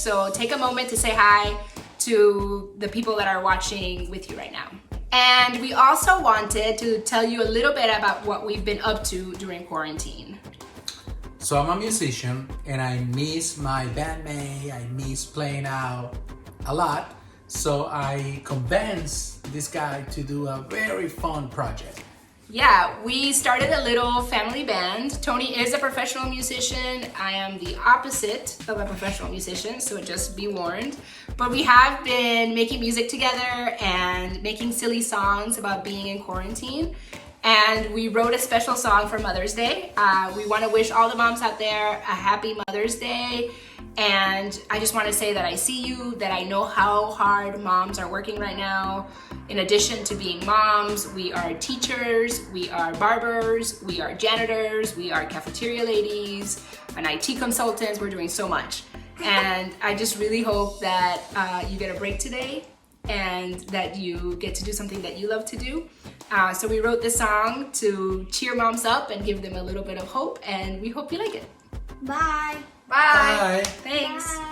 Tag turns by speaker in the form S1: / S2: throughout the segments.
S1: So take a moment to say hi to the people that are watching with you right now. And we also wanted to tell you a little bit about what we've been up to during quarantine.
S2: So I'm a musician and I miss my bandmate, I miss playing out a lot. So I convinced this guy to do a very fun project.
S1: Yeah, we started a little family band. Tony is a professional musician. I am the opposite of a professional musician, so just be warned. But we have been making music together and making silly songs about being in quarantine. And we wrote a special song for Mother's Day. We want to wish all the moms out there a happy Mother's Day. And I just want to say that I see you, that I know how hard moms are working right now. In addition to being moms, we are teachers, we are barbers, we are janitors, we are cafeteria ladies, and IT consultants. We're doing so much. And I just really hope that you get a break today and that you get to do something that you love to do. So we wrote this song to cheer moms up and give them a little bit of hope, and we hope you like it.
S3: Bye.
S1: Bye.
S2: Bye.
S1: Thanks.
S3: Bye.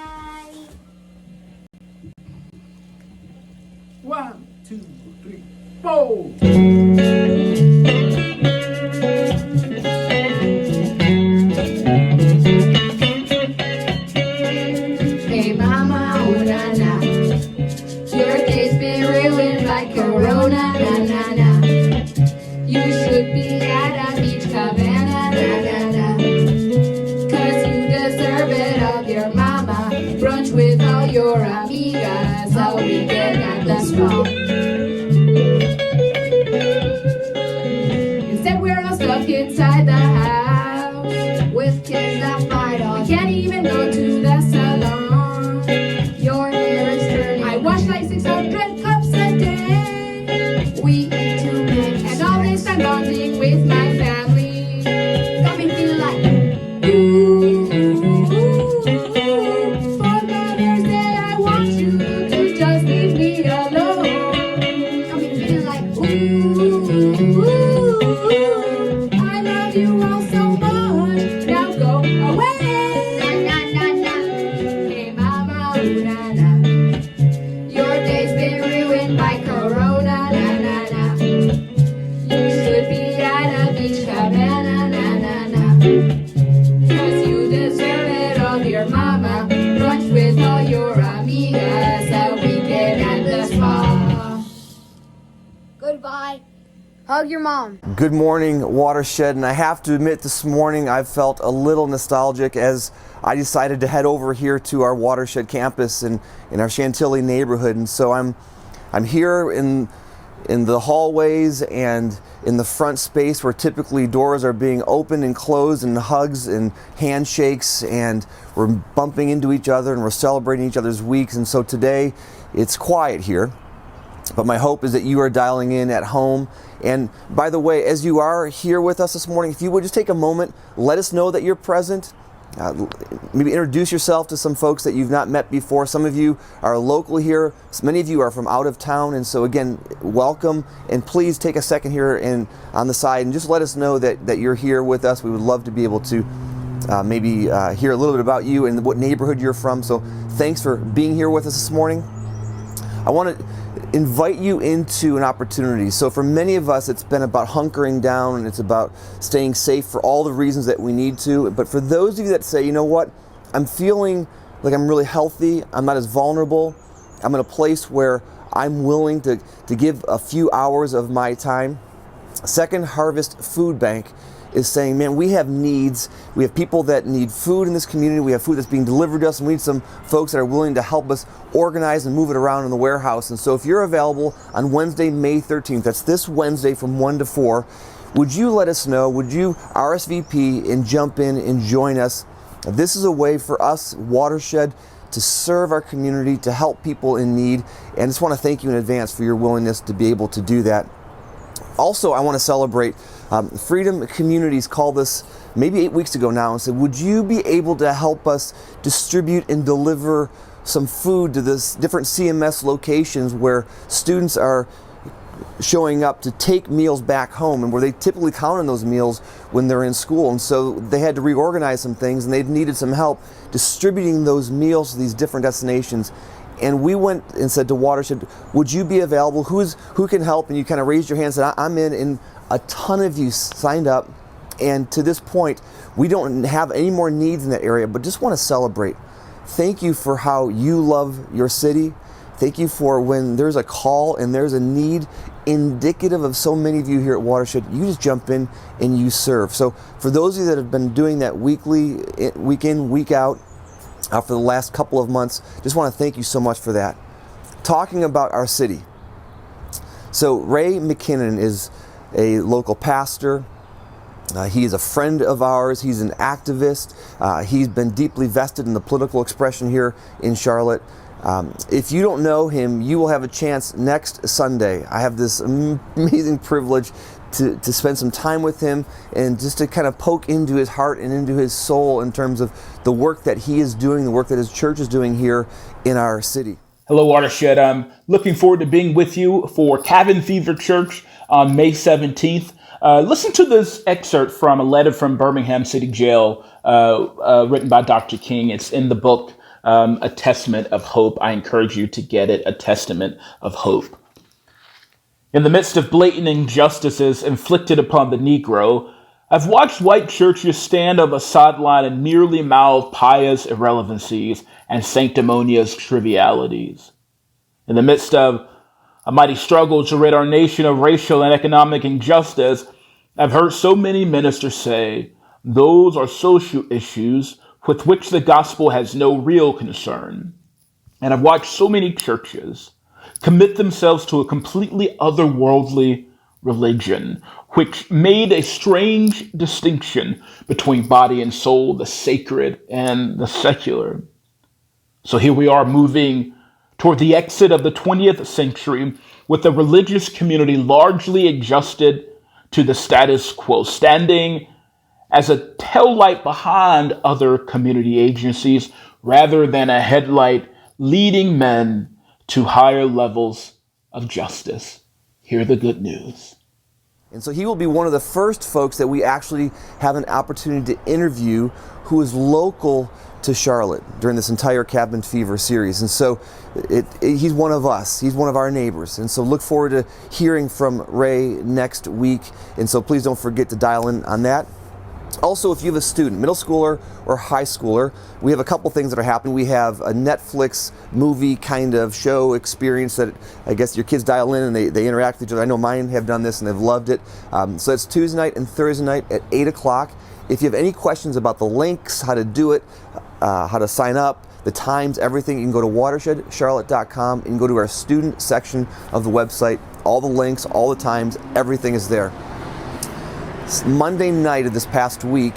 S4: 1, 2, 3, 4.
S5: Hey mama, oh na na, your day's been ruined by corona, na na na. You should be at a beach cabana, na na na. Cause you deserve it of your mama. Brunch with all your amigas, all weekend at the spa. Instead we're all stuck inside the house with kids that fight all. We can't even go to the salon. Your hair is turning. I wash like 600 cups a day. We eat too many, and all this I'm bonding with my family. Got me feeling like ooh. For Mother's Day I want you to just leave me alone. Got me feeling like ooh. I love you all so much. Now go away. Na na na na. Hey mama, ooh na na. Your day's been ruined by corona, na na na. You should be at a beach cabana, na na na. Cause you deserve it of your mama. Brunch with all your amigas, a weekend at the spa.
S3: Goodbye. Hug your mom.
S6: Good morning, Watershed, and I have to admit this morning I've felt a little nostalgic as I decided to head over here to our Watershed campus in our Chantilly neighborhood. And so I'm here in the hallways and in the front space where typically doors are being opened and closed and hugs and handshakes, and we're bumping into each other and we're celebrating each other's weeks. And so today it's quiet here. But my hope is that you are dialing in at home. And by the way, as you are here with us this morning, if you would just take a moment, let us know that you're present. Maybe introduce yourself to some folks that you've not met before. Some of you are local here. Many of you are from out of town. And so again, welcome. And please take a second here and on the side and just let us know that you're here with us. We would love to be able to maybe hear a little bit about you and what neighborhood you're from. So thanks for being here with us this morning. I want to invite you into an opportunity. So for many of us, it's been about hunkering down and it's about staying safe for all the reasons that we need to. But for those of you that say, you know what, I'm feeling like I'm really healthy, I'm not as vulnerable, I'm in a place where I'm willing to give a few hours of my time. Second Harvest Food Bank is saying, man, we have needs. We have people that need food in this community. We have food that's being delivered to us, and we need some folks that are willing to help us organize and move it around in the warehouse. And so if you're available on Wednesday, May 13th, that's this Wednesday from 1 to 4, would you let us know? Would you RSVP and jump in and join us? This is a way for us, Watershed, to serve our community, to help people in need. And I just want to thank you in advance for your willingness to be able to do that. Also, I want to celebrate Freedom Communities called us maybe 8 weeks ago now and said, would you be able to help us distribute and deliver some food to this different CMS locations where students are showing up to take meals back home, and where they typically count on those meals when they're in school. And so they had to reorganize some things, and they needed some help distributing those meals to these different destinations. And we went and said to Watershed, would you be available? Who can help? And you kind of raised your hand and said, I'm in, and a ton of you signed up. And to this point, we don't have any more needs in that area, but just want to celebrate. Thank you for how you love your city. Thank you for when there's a call and there's a need indicative of so many of you here at Watershed, you just jump in and you serve. So for those of you that have been doing that weekly, week in, week out, for the last couple of months, just want to thank you so much for that. Talking about our city. So Ray McKinnon is a local pastor. He is a friend of ours. He's an activist. He's been deeply vested in the political expression here in Charlotte. If you don't know him, you will have a chance next Sunday. I have this amazing privilege to spend some time with him and just to kind of poke into his heart and into his soul in terms of the work that he is doing, the work that his church is doing here in our city.
S7: Hello, Watershed. I'm looking forward to being with you for Cabin Fever Church on May 17th. Listen to this excerpt from a letter from Birmingham City Jail written by Dr. King. It's in the book, A Testament of Hope. I encourage you to get it, A Testament of Hope. In the midst of blatant injustices inflicted upon the Negro, I've watched white churches stand on the sideline and merely mouth pious irrelevancies and sanctimonious trivialities. In the midst of a mighty struggle to rid our nation of racial and economic injustice, I've heard so many ministers say, those are social issues with which the gospel has no real concern. And I've watched so many churches commit themselves to a completely otherworldly religion, which made a strange distinction between body and soul, the sacred and the secular. So here we are moving toward the exit of the 20th century with a religious community largely adjusted to the status quo, standing as a taillight behind other community agencies rather than a headlight leading men to higher levels of justice. Hear the good news.
S6: And so he will be one of the first folks that we actually have an opportunity to interview who is local to Charlotte during this entire Cabin Fever series. And so he's one of us. He's one of our neighbors. And so look forward to hearing from Ray next week. And so please don't forget to dial in on that. Also, if you have a student, middle schooler or high schooler, we have a couple things that are happening. We have a Netflix movie kind of show experience that I guess your kids dial in and they interact with each other. I know mine have done this and they've loved it. So it's Tuesday night and Thursday night at 8 o'clock. If you have any questions about the links, how to do it, how to sign up, the times, everything, you can go to watershed.charlotte.com and go to our student section of the website. All the links, all the times, everything is there. Monday night of this past week,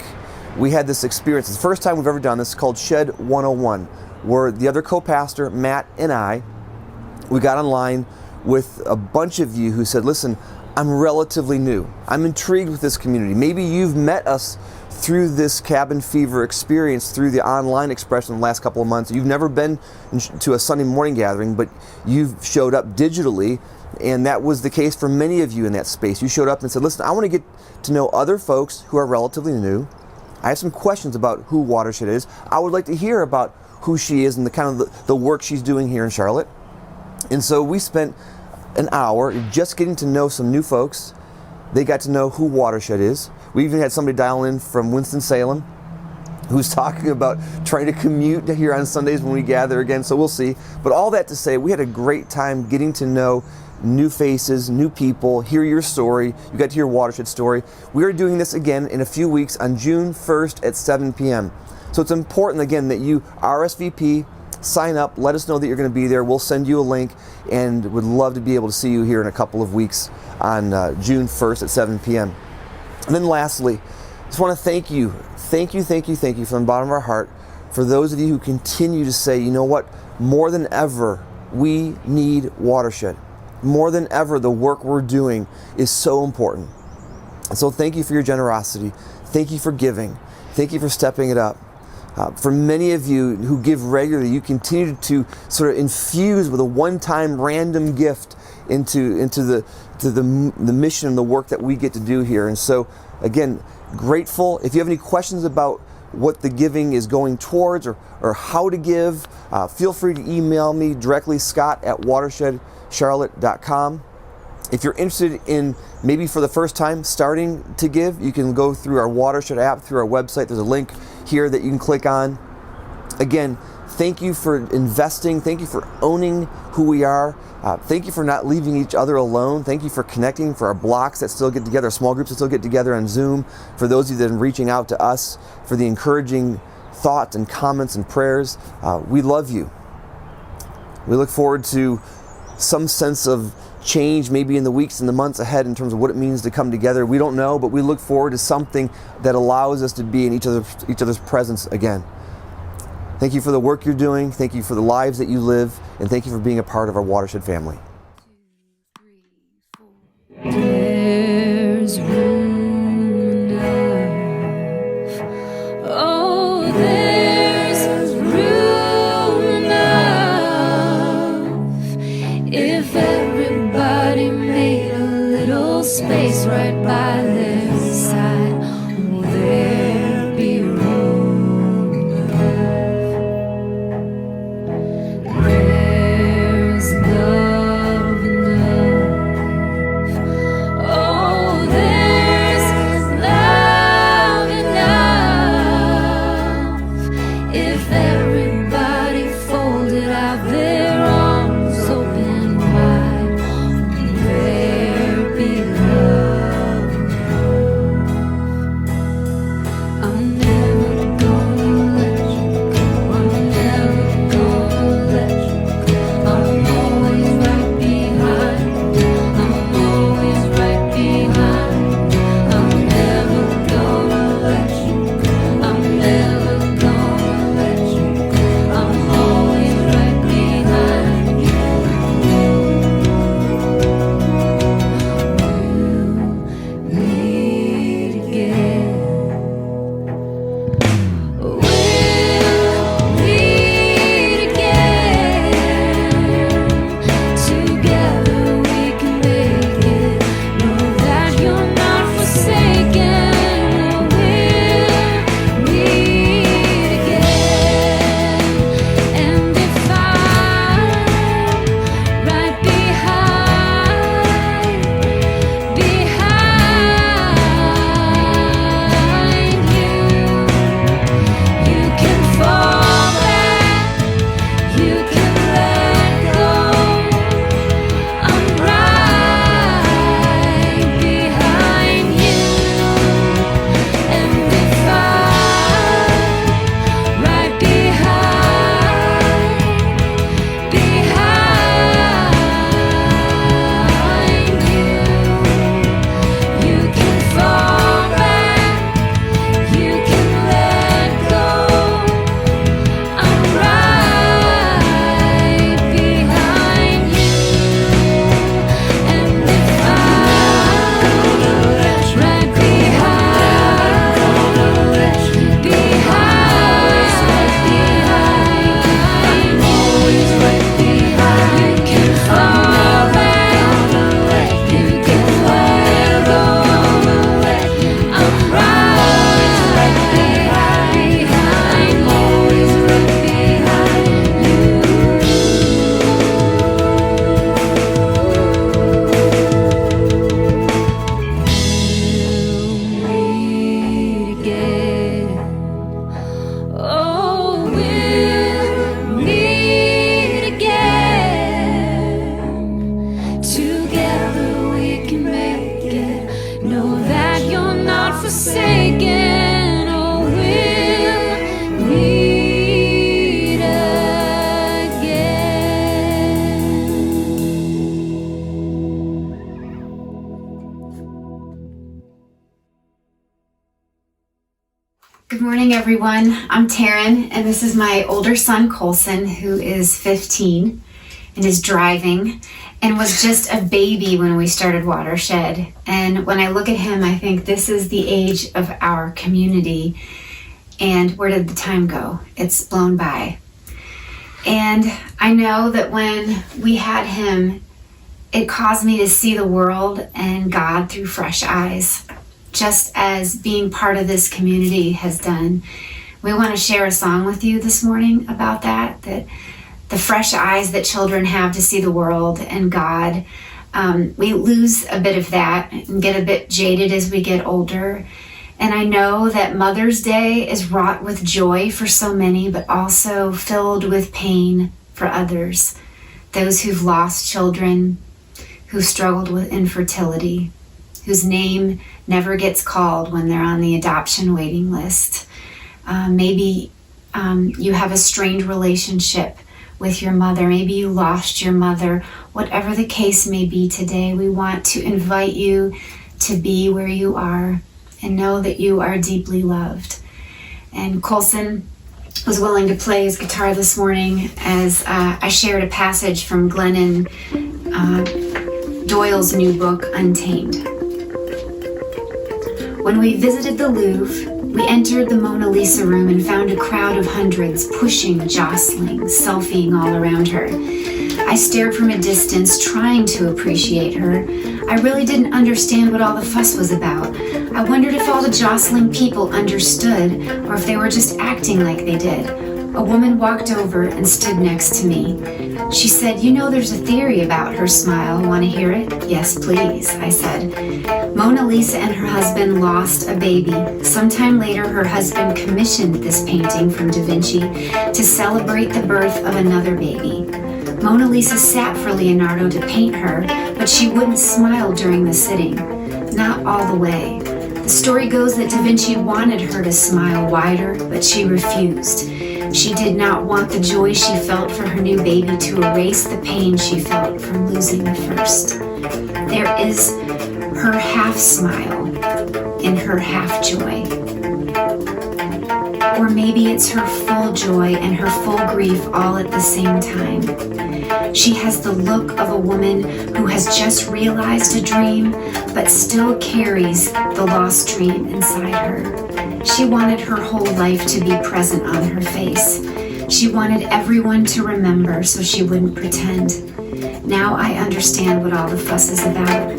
S6: we had this experience. It's the first time we've ever done this, called Shed 101, where the other co-pastor, Matt, and I, we got online with a bunch of you who said, listen, I'm relatively new. I'm intrigued with this community. Maybe you've met us through this Cabin Fever experience, through the online expression in the last couple of months. You've never been to a Sunday morning gathering, but you've showed up digitally, and that was the case for many of you in that space. You showed up and said, listen, I want to get to know other folks who are relatively new. I have some questions about who Watershed is. I would like to hear about who she is and the kind of the work she's doing here in Charlotte. And so we spent an hour just getting to know some new folks. They got to know who Watershed is. We even had somebody dial in from Winston-Salem who's talking about trying to commute here on Sundays when we gather again, so we'll see. But all that to say, we had a great time getting to know new faces, new people, hear your story. You got to hear Watershed story. We are doing this again in a few weeks on June 1st at 7 p.m. So it's important, again, that you RSVP, sign up, let us know that you're going to be there. We'll send you a link and would love to be able to see you here in a couple of weeks on June 1st at 7 p.m. And then lastly, just want to thank you from the bottom of our heart for those of you who continue to say, you know what, more than ever, we need Watershed. More than ever, the work we're doing is so important. And so thank you for your generosity. Thank you for giving. Thank you for stepping it up. For many of you who give regularly, you continue to sort of infuse with a one-time random gift into the mission and the work that we get to do here. And so, again, grateful. If you have any questions about what the giving is going towards or how to give, feel free to email me directly, scott@watershed.charlotte.com. If you're interested in maybe for the first time starting to give, you can go through our Watershed app, through our website. There's a link here that you can click on. Again, thank you for investing. Thank you for owning who we are. Thank you for not leaving each other alone. Thank you for connecting, for our blocks that still get together, small groups that still get together on Zoom, for those of you that are reaching out to us, for the encouraging thoughts and comments and prayers. We love you. We look forward to some sense of change maybe in the weeks and the months ahead in terms of what it means to come together. We don't know, but we look forward to something that allows us to be in each other's presence again. Thank you for the work you're doing. Thank you for the lives that you live. And thank you for being a part of our Watershed family.
S5: There's room enough. Oh, there's room enough. If everybody made a little space right by their side, oh, there'd be room. There's love enough. Oh, there's love enough. If everybody folded out their arms open wide, there'd be love enough. I'm never gonna let you go. I'm never gonna let you go. I'm always right behind. I'm always right behind. I'm never gonna let you go. I'm never gonna let you go. I'm always right behind you. We'll meet again. We'll meet again. Together we can make it. Know that you're not forsaken. We'll meet again. And if I'm right behind you, you can fall back, you can let go. I'm right behind you. And if I'm right behind you, you can fall back, you can let go. I'm right behind you. And if I'm right behind, I'm always right behind. You can fall back, you can let go. I'm right behind, always right behind you. We'll meet again. Oh, we'll meet again. Together we can make it. Know that you're not forsaken. Oh, we'll meet again.
S8: Good morning, everyone. I'm Taryn, and this is my older son, Colson, who is 15 and is driving and was just a baby when we started Watershed. And when I look at him, I think this is the age of our community. And where did the time go? It's blown by. And I know that when we had him, it caused me to see the world and God through fresh eyes, just as being part of this community has done. We want to share a song with you this morning about that the fresh eyes that children have to see the world and God. We lose a bit of that and get a bit jaded as we get older. And I know that Mother's Day is wrought with joy for so many, but also filled with pain for others. Those who've lost children, who've struggled with infertility, whose name never gets called when they're on the adoption waiting list. Maybe you have a strained relationship with your mother. Maybe you lost your mother. Whatever the case may be today, we want to invite you to be where you are and know that you are deeply loved. And Colson was willing to play his guitar this morning as I shared a passage from Glennon Doyle's new book, Untamed. When we visited the Louvre, we entered the Mona Lisa room and found a crowd of hundreds pushing, jostling, selfieing all around her. I stared from a distance, trying to appreciate her. I really didn't understand what all the fuss was about. I wondered if all the jostling people understood or if they were just acting like they did. A woman walked over and stood next to me. She said, "You know, there's a theory about her smile. Want to hear it?" "Yes, please," I said. Mona Lisa and her husband lost a baby. Sometime later, her husband commissioned this painting from Da Vinci to celebrate the birth of another baby. Mona Lisa sat for Leonardo to paint her, but she wouldn't smile during the sitting. Not all the way. The story goes that Da Vinci wanted her to smile wider, but she refused. She did not want the joy she felt for her new baby to erase the pain she felt from losing the first. There is her half smile in her half joy. Or maybe it's her full joy and her full grief all at the same time. She has the look of a woman who has just realized a dream, but still carries the lost dream inside her. She wanted her whole life to be present on her face. She wanted everyone to remember so she wouldn't pretend. Now I understand what all the fuss is about.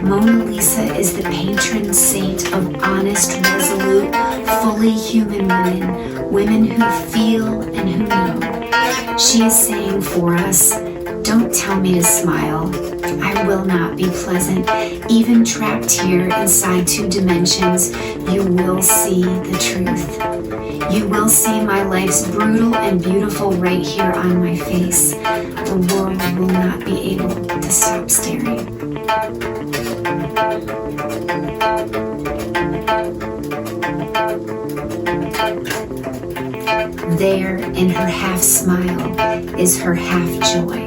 S8: Mona Lisa is the patron saint of honest, resolute, fully human women, women who feel and who know. She is saying for us, don't tell me to smile. I will not be pleasant. Even trapped here inside 2 dimensions, you will see the truth. You will see my life's brutal and beautiful right here on my face. The world will not be able to stop staring. There, in her half smile, is her half joy.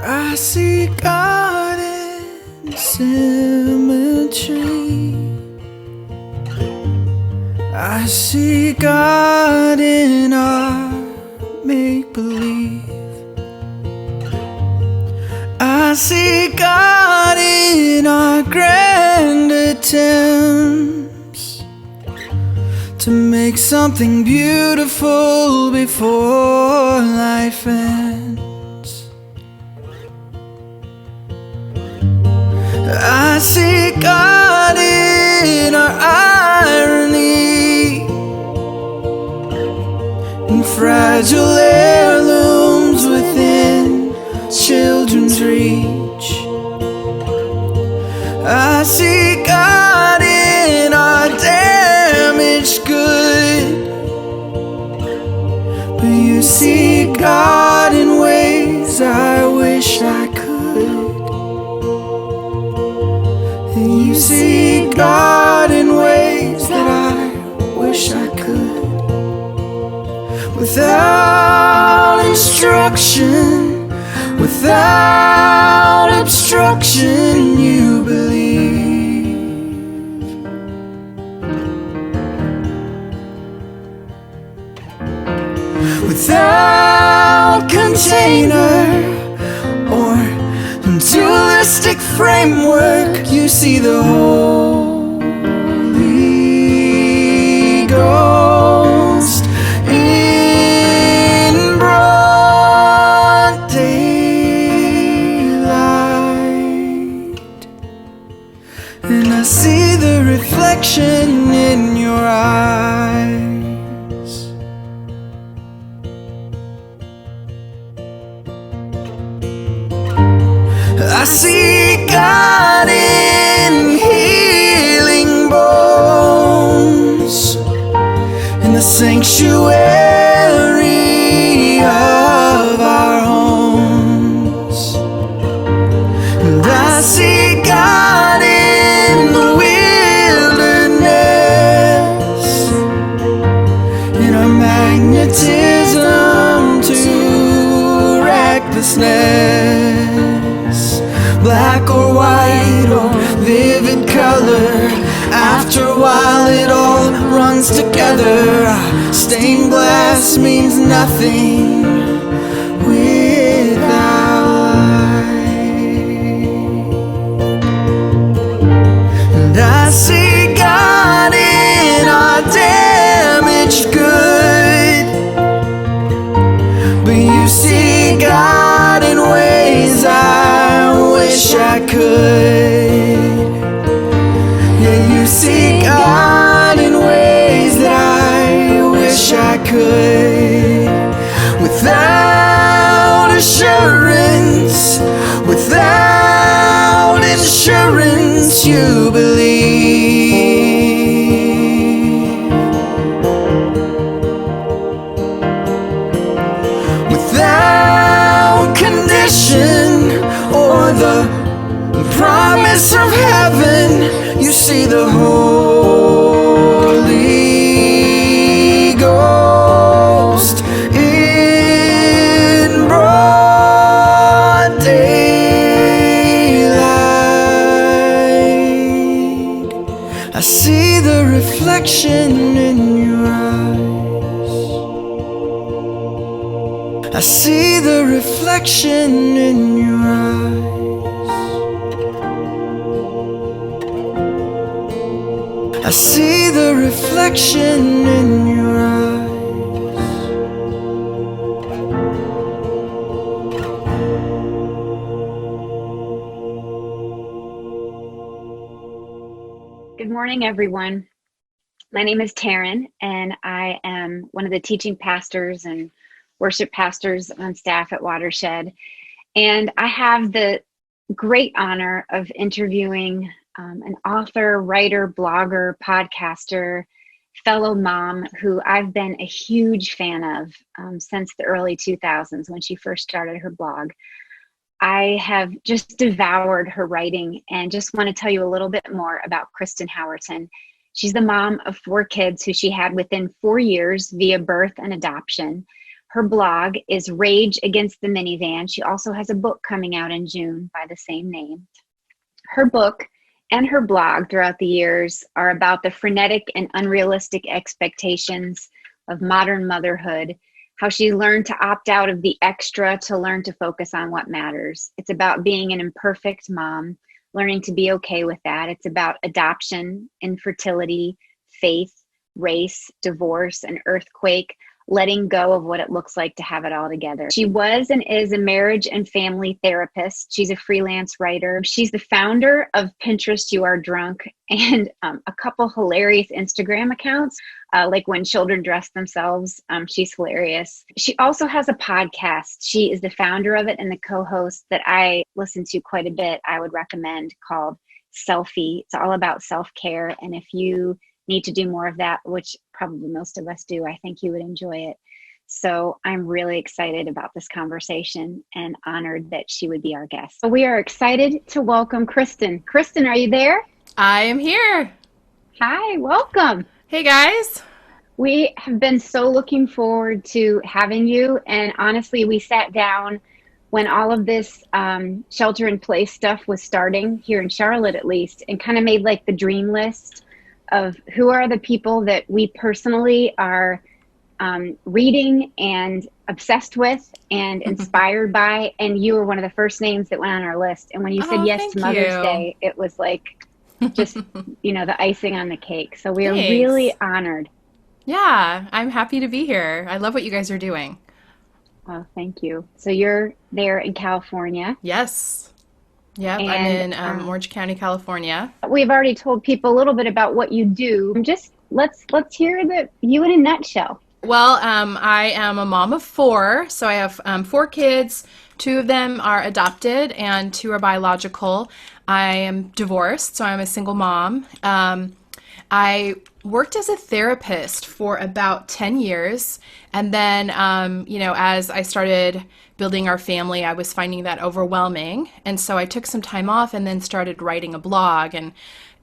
S9: I see God in symmetry. I see God in our make-believe. I see God in our grand attempts to make something beautiful before life ends. I see God in our irony, in fragile heirlooms within children's reach. I see God in our damaged good, but you see God in ways I wish I could. You see God in ways that I wish I could. Without instruction, without obstruction, you believe. without container or dualistic framework. You see the Holy Ghost in broad daylight, and I see the reflection in your eyes. I see God in healing bones, in the sanctuary of our homes. And I see God in the wilderness, in our magnetism to recklessness. Black or white or vivid color, after a while it all runs together. Stained glass means nothing without light. And I see God in our damaged good, but you see God in ways I wish I could. Yeah, you see God in ways that I wish I could. Without assurance, without insurance, you believe. Without condition or the promise of heaven, you see the Holy Ghost in broad daylight. I see the reflection in your eyes. I see the reflection in your eyes. I see the reflection in your eyes.
S8: Good morning, everyone. My name is Taryn, and I am one of the teaching pastors and worship pastors on staff at Watershed. And I have the great honor of interviewing an author, writer, blogger, podcaster, fellow mom who I've been a huge fan of since the early 2000s when she first started her blog. I have just devoured her writing and just want to tell you a little bit more about Kristen Howerton. She's the mom of 4 kids who she had within 4 years via birth and adoption. Her blog is Rage Against the Minivan. She also has a book coming out in June by the same name. Her book and her blog throughout the years are about the frenetic and unrealistic expectations of modern motherhood, how she learned to opt out of the extra to learn to focus on what matters. It's about being an imperfect mom, learning to be okay with that. It's about adoption, infertility, faith, race, divorce, an earthquake, letting go of what it looks like to have it all together. She was and is a marriage and family therapist. She's a freelance writer. She's the founder of Pinterest You Are Drunk and a couple hilarious Instagram accounts, like When Children Dress Themselves. She's hilarious. She also has a podcast. She is the founder of it and the co-host that I listen to quite a bit. I would recommend, called Selfie. It's all about self-care. And if you need to do more of that, which probably most of us do, I think you would enjoy it. So I'm really excited about this conversation and honored that she would be our guest. So we are excited to welcome Kristen. Kristen, are you there?
S1: I am here.
S8: Hi, welcome.
S1: Hey guys.
S8: We have been so looking forward to having you. And honestly, we sat down when all of this shelter in place stuff was starting here in Charlotte, at least, and kind of made like the dream list of who are the people that we personally are reading and obsessed with and inspired by, and you were one of the first names that went on our list. And when you said yes
S10: thank
S8: to Mother's
S10: you.
S8: Day, it was like just, the icing on the cake. So we are
S10: Thanks.
S8: really honored.
S10: Yeah, I'm happy to be here. I love what you guys are doing.
S8: Oh, thank you. So you're there in California.
S10: Yes. Yep, I'm
S8: And
S10: in Orange County, California.
S8: we've already told people a little bit about what you do. Just let's hear you in a nutshell.
S10: Well, I am a mom of four, so I have 4 kids. 2 of them are adopted and 2 are biological. I am divorced, so I'm a single mom. I worked as a therapist for about 10 years. And then, as I started building our family, I was finding that overwhelming. And so I took some time off and then started writing a blog. And,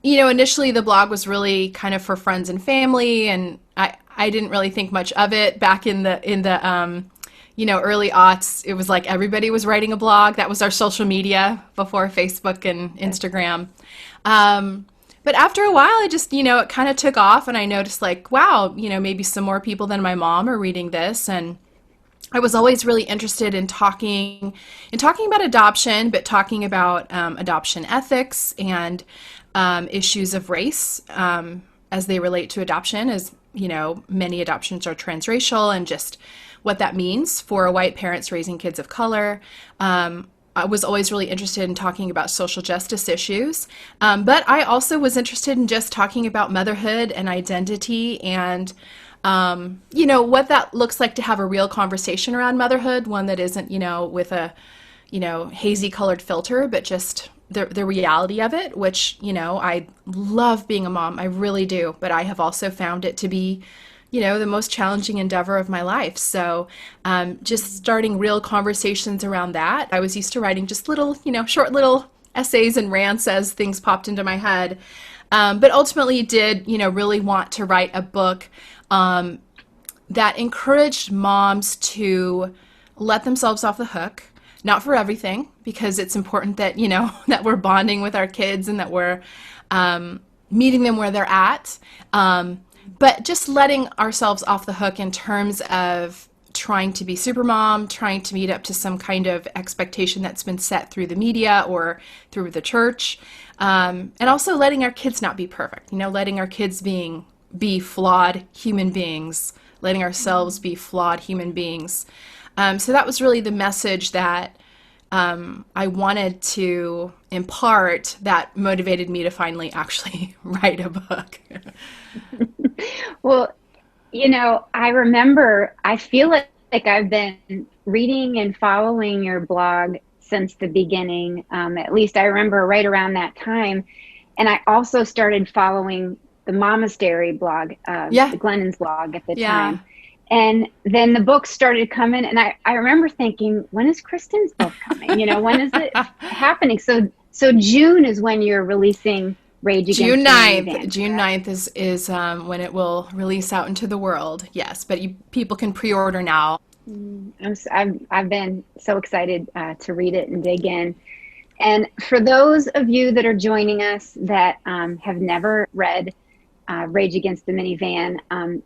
S10: initially the blog was really kind of for friends and family. And I didn't really think much of it back in the early aughts. It was like everybody was writing a blog. That was our social media before Facebook and Instagram. But after a while, I just, it kind of took off, and I noticed like, wow, maybe some more people than my mom are reading this. And I was always really interested in talking about adoption, but talking about adoption ethics and issues of race as they relate to adoption, as, many adoptions are transracial, and just what that means for white parents raising kids of color. I was always really interested in talking about social justice issues, but I also was interested in just talking about motherhood and identity and, what that looks like to have a real conversation around motherhood, one that isn't, with a, hazy colored filter, but just the reality of it, which, I love being a mom. I really do, but I have also found it to be the most challenging endeavor of my life. So just starting real conversations around that. I was used to writing just little, short little essays and rants as things popped into my head. But ultimately did, really want to write a book that encouraged moms to let themselves off the hook, not for everything, because it's important that, that we're bonding with our kids and that we're meeting them where they're at. But just letting ourselves off the hook in terms of trying to be supermom, trying to meet up to some kind of expectation that's been set through the media or through the church. And also letting our kids not be perfect, letting our kids be flawed human beings, letting ourselves be flawed human beings. So that was really the message that I wanted to impart that motivated me to finally actually write a book.
S8: Well, I feel like I've been reading and following your blog since the beginning. At least I remember right around that time. And I also started following the Momastery blog, the Glennon's blog at the time. And then the books started coming, and I remember thinking, when is Kristen's book coming? When is it happening? So June is when you're releasing Rage Against
S10: June
S8: the
S10: 9th.
S8: Minivan.
S10: June 9th is when it will release out into the world. Yes, but people can pre-order now.
S8: I've been so excited to read it and dig in. And for those of you that are joining us that have never read Rage Against the Minivan,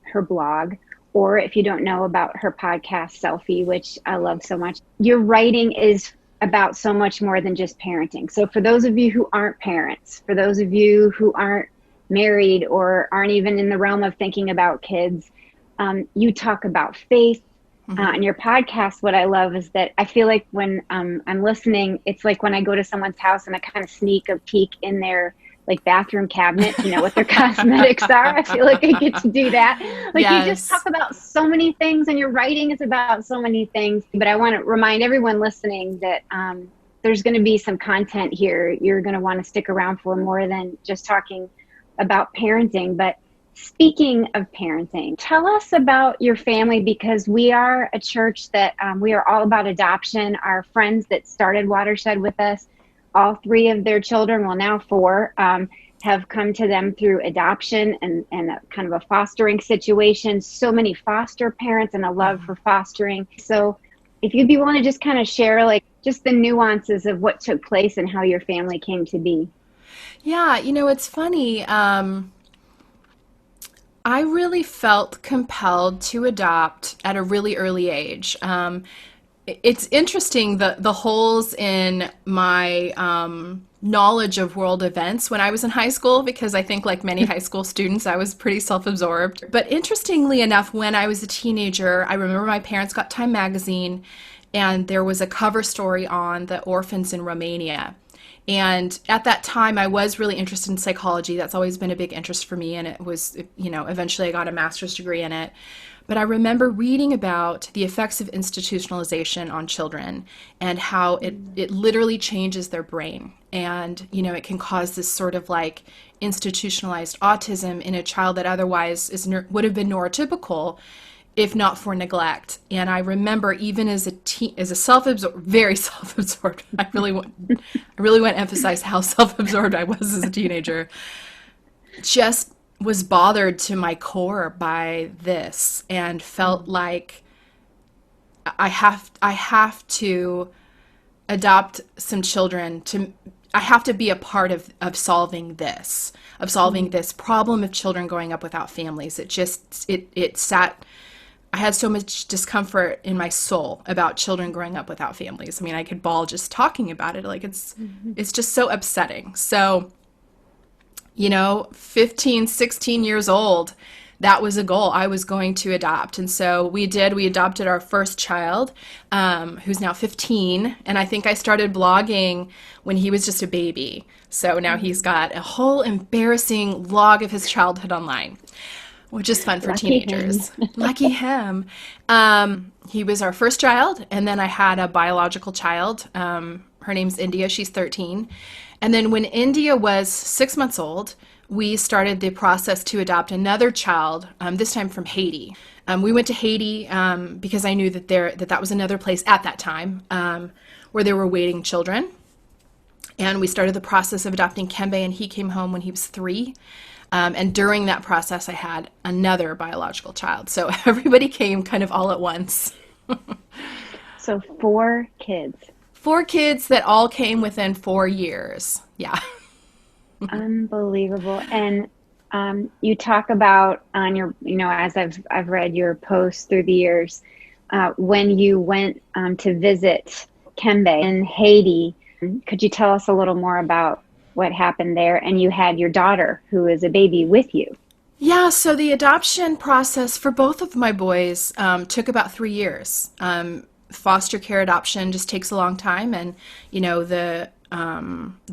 S8: her blog, or if you don't know about her podcast, Selfie, which I love so much, your writing is about so much more than just parenting. So for those of you who aren't parents, for those of you who aren't married or aren't even in the realm of thinking about kids, you talk about faith. On your podcast, what I love is that I feel like when I'm listening, it's like when I go to someone's house and I kind of sneak a peek in their like bathroom cabinet to know what their cosmetics are. I feel like I get to do that. Like you just talk about so many things, and your writing is about so many things. But I want to remind everyone listening that there's going to be some content here you're going to want to stick around for, more than just talking about parenting. But speaking of parenting, tell us about your family, because we are a church that we are all about adoption. Our friends that started Watershed with us, all 3 of their children, well now 4, have come to them through adoption and a kind of a fostering situation. So many foster parents and a love for fostering. So if you'd be willing to just kind of share like just the nuances of what took place and how your family came to be.
S10: Yeah, it's funny. I I really felt compelled to adopt at a really early age. It's interesting the holes in my knowledge of world events when I was in high school, because I think like many high school students, I was pretty self-absorbed. But interestingly enough, when I was a teenager, I remember my parents got Time magazine, and there was a cover story on the orphans in Romania. And at that time, I was really interested in psychology. That's always been a big interest for me. And it was, eventually I got a master's degree in it. But I remember reading about the effects of institutionalization on children and how it literally changes their brain. And, it can cause this sort of like institutionalized autism in a child that otherwise would have been neurotypical if not for neglect. And I remember even as a self-absorbed, very self-absorbed, I really want to emphasize how self-absorbed I was as a teenager, just was bothered to my core by this and felt like I have to adopt some children I have to be a part of solving this problem of children growing up without families. I had so much discomfort in my soul about children growing up without families. I mean, I could bawl just talking about it. Like it's just so upsetting. So, 15, 16 years old, that was a goal. I was going to adopt. And so we adopted our first child, who's now 15. And I think I started blogging when he was just a baby. So now he's got a whole embarrassing log of his childhood online, which is fun for teenagers. Lucky him. He was our first child, and then I had a biological child. Her name's India. She's 13. And then when India was 6 months old, we started the process to adopt another child, this time from Haiti. We went to Haiti because I knew that was another place at that time where there were waiting children. And we started the process of adopting Kembe, and he came home when he was 3. And during that process, I had another biological child. So everybody came kind of all at once.
S11: So 4 kids.
S10: 4 kids that all came within 4 years. Yeah.
S11: Unbelievable. And you talk about on your, as I've read your posts through the years, when you went to visit Kembe in Haiti, could you tell us a little more about what happened there? And you had your daughter, who is a baby, with you.
S10: Yeah, so the adoption process for both of my boys took about 3 years. Foster care adoption just takes a long time, and the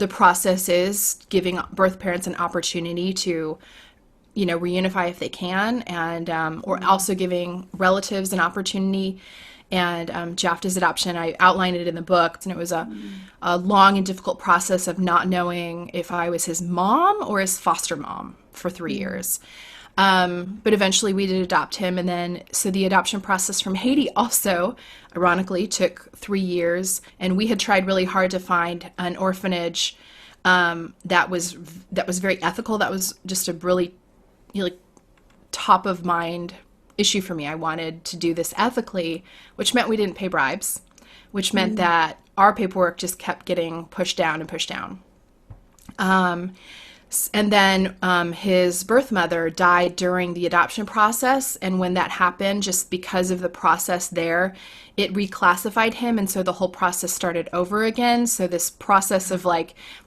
S10: process is giving birth parents an opportunity to reunify if they can, and or also giving relatives an opportunity. And Jafta's adoption, I outlined it in the book, and it was a long and difficult process of not knowing if I was his mom or his foster mom for 3 years. But eventually we did adopt him. And then, so the adoption process from Haiti also, ironically, took 3 years. And we had tried really hard to find an orphanage that was very ethical. That was just a really top of mind issue for me. I wanted to do this ethically, which meant we didn't pay bribes, which meant that our paperwork just kept getting pushed down and pushed down. And then his birth mother died during the adoption process. And when that happened, just because of the process there, it reclassified him. And so the whole process started over again. So this process of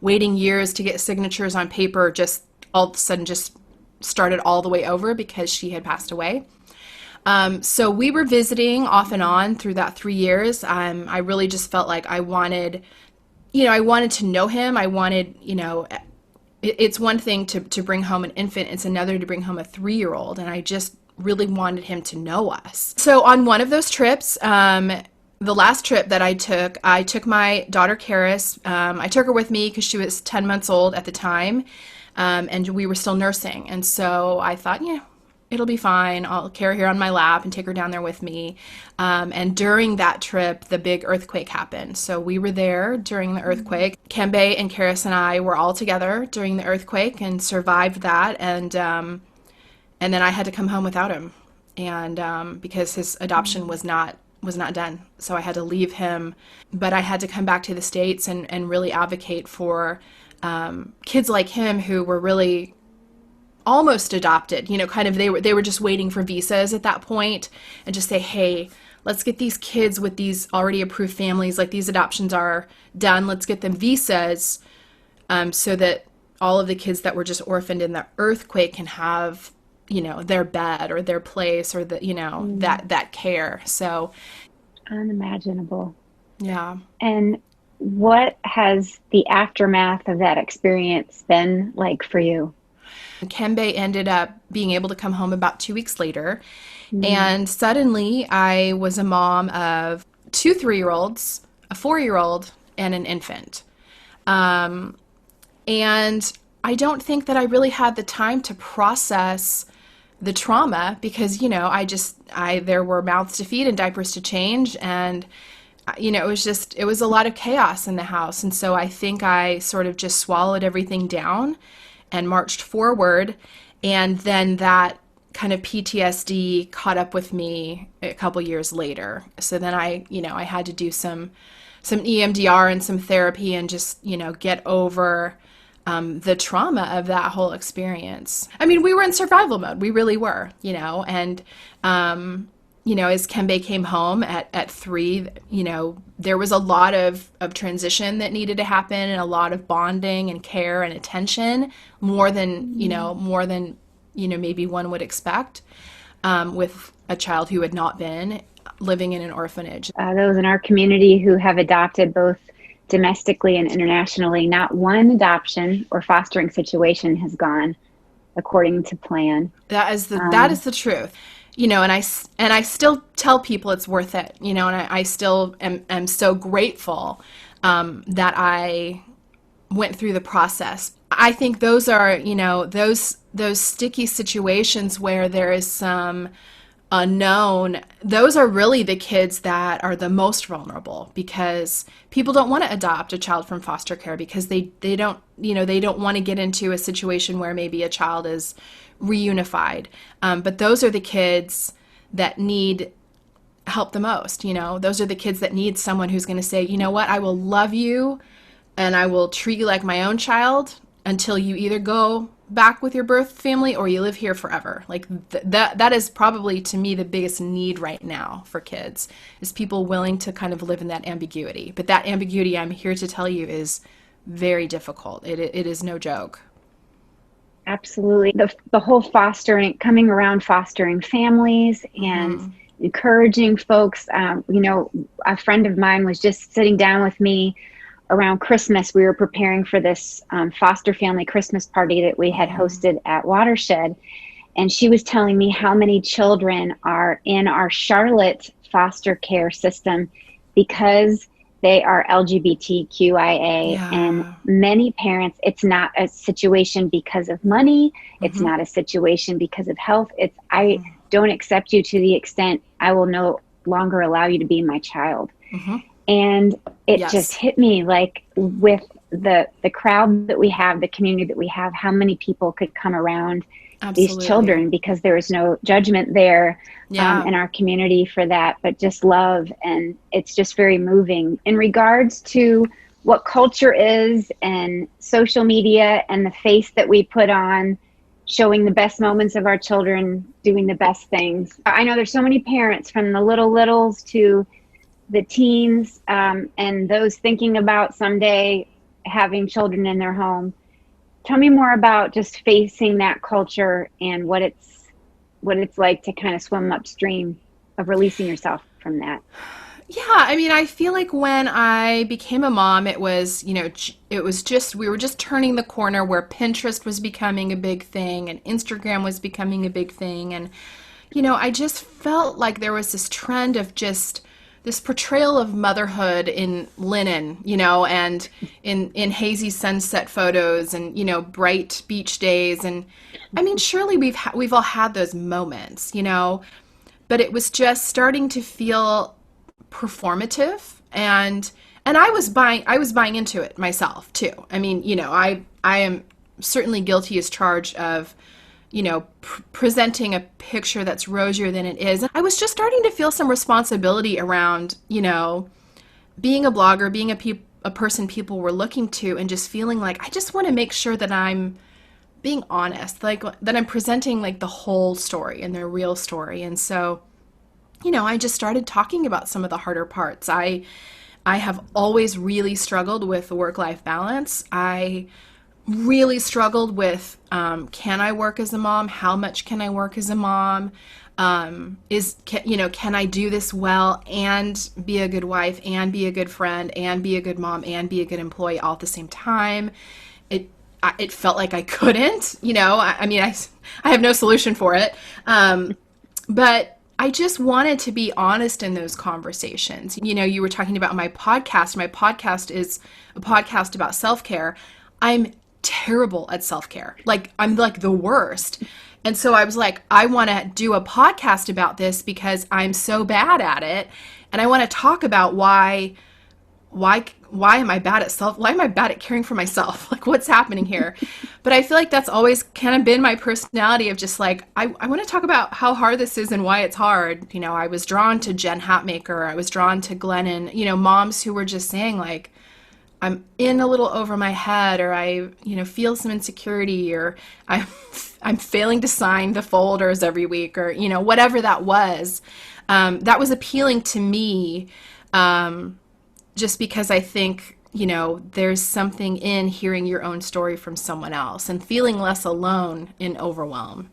S10: waiting years to get signatures on paper just all of a sudden just started all the way over because she had passed away. So we were visiting off and on through that 3 years. I really just felt like I wanted to know him. I wanted, it's one thing to bring home an infant. It's another to bring home a 3-year-old. And I just really wanted him to know us. So on one of those trips, the last trip that I took my daughter, Karis. I took her with me because she was 10 months old at the time. And we were still nursing. And so I thought, it'll be fine. I'll carry her on my lap and take her down there with me. And during that trip, the big earthquake happened. So we were there during the earthquake. Kembe and Karis and I were all together during the earthquake and survived that. And then I had to come home without him, and because his adoption was not done. So I had to leave him, but I had to come back to the States and really advocate for kids like him who were really almost adopted, kind of they were just waiting for visas at that point, and just say, hey, let's get these kids with these already approved families, like these adoptions are done, let's get them visas, so that all of the kids that were just orphaned in the earthquake can have, their bed or their place or that care. So
S11: unimaginable.
S10: Yeah.
S11: And what has the aftermath of that experience been like for you?
S10: Kembe ended up being able to come home about 2 weeks later. And suddenly I was a mom of 2 3-year-olds, a 4-year-old, and an infant. And I don't think that I really had the time to process the trauma because, there were mouths to feed and diapers to change. And, it was a lot of chaos in the house. And so I think I sort of just swallowed everything down and marched forward. And then that kind of PTSD caught up with me a couple years later. So then I had to do some EMDR and some therapy and just, get over the trauma of that whole experience. I mean, we were in survival mode. We really were, and, as Kembe came home at 3, there was a lot of transition that needed to happen and a lot of bonding and care and attention, more than maybe one would expect with a child who had not been living in an orphanage.
S11: Those in our community who have adopted both domestically and internationally, not one adoption or fostering situation has gone according to plan.
S10: That is the truth. And I still tell people it's worth it, and I still am so grateful that I went through the process. I think those are, those sticky situations where there is some unknown, those are really the kids that are the most vulnerable, because people don't want to adopt a child from foster care because they don't want to get into a situation where maybe a child is reunified. But those are the kids that need help the most. Those are the kids that need someone who's going to say, you know what, I will love you and I will treat you like my own child until you either go back with your birth family or you live here forever. Like that is probably, to me, the biggest need right now for kids, is people willing to kind of live in that ambiguity. But that ambiguity, I'm here to tell you, is very difficult. It is no joke.
S11: Absolutely. The whole coming around fostering families and encouraging folks. A friend of mine was just sitting down with me around Christmas. We were preparing for this foster family Christmas party that we had hosted at Watershed. And she was telling me how many children are in our Charlotte foster care system because they are LGBTQIA.
S10: Yeah.
S11: And many parents, it's not a situation because of money. It's not a situation because of health. It's, I don't accept you to the extent I will no longer allow you to be my child. And it just hit me, like, with the crowd that we have, the community that we have, how many people could come around these children, because there is no judgment there in our community for that, but just love. And it's just very moving in regards to what culture is and social media and the face that we put on, showing the best moments of our children doing the best things. I know there's so many parents, from the littles to the teens, and those thinking about someday having children in their home. Tell me more about just facing that culture and what it's like to kind of swim upstream of releasing yourself from that.
S10: Yeah, I mean, I feel like when I became a mom, it was just, we were just turning the corner where Pinterest was becoming a big thing and Instagram was becoming a big thing. And, I just felt like there was this trend of just this portrayal of motherhood in linen, and in hazy sunset photos and, bright beach days. And I mean, surely we've all had those moments, but it was just starting to feel performative, and I was buying into it myself too. I mean, I am certainly guilty as charged of, presenting a picture that's rosier than it is. I was just starting to feel some responsibility around, being a blogger, being a person people were looking to, and just feeling like I just want to make sure that I'm being honest, like that I'm presenting like the whole story and the real story. And so, I just started talking about some of the harder parts. I have always really struggled with work-life balance. I really struggled with, can I work as a mom? How much can I work as a mom? Can I do this well and be a good wife and be a good friend and be a good mom and be a good employee all at the same time? It felt like I couldn't, I have no solution for it. But I just wanted to be honest in those conversations. You were talking about my podcast. My podcast is a podcast about self-care. I'm terrible at self-care. Like, I'm like the worst. And so I was like, I want to do a podcast about this because I'm so bad at it. And I want to talk about why am I bad at caring for myself? Like, what's happening here? But I feel like that's always kind of been my personality of just like, I want to talk about how hard this is and why it's hard. I was drawn to Jen Hatmaker. I was drawn to Glennon, moms who were just saying like, I'm in a little over my head, or I, feel some insecurity, or I'm failing to sign the folders every week, or, whatever that was. That was appealing to me, just because I think, there's something in hearing your own story from someone else and feeling less alone in overwhelm.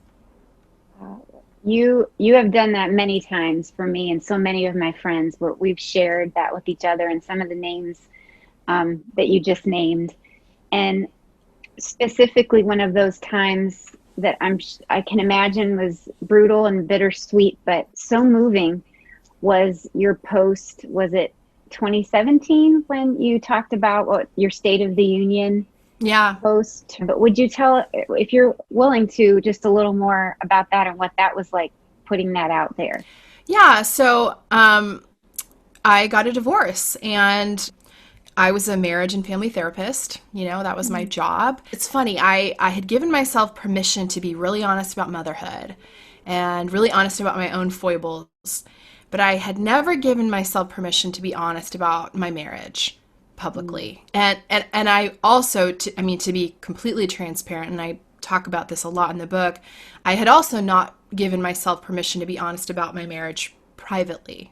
S11: You have done that many times for me and so many of my friends, where we've shared that with each other, and some of the names that you just named. And specifically, one of those times that I can imagine was brutal and bittersweet, but so moving, was your post. Was it 2017 when you talked about your State of the Union post? But would you tell, if you're willing to, just a little more about that and what that was like, putting that out there?
S10: Yeah. So I got a divorce, and I was a marriage and family therapist. That was my job. It's funny. I had given myself permission to be really honest about motherhood and really honest about my own foibles, but I had never given myself permission to be honest about my marriage publicly. And I also, to be completely transparent, and I talk about this a lot in the book, I had also not given myself permission to be honest about my marriage privately,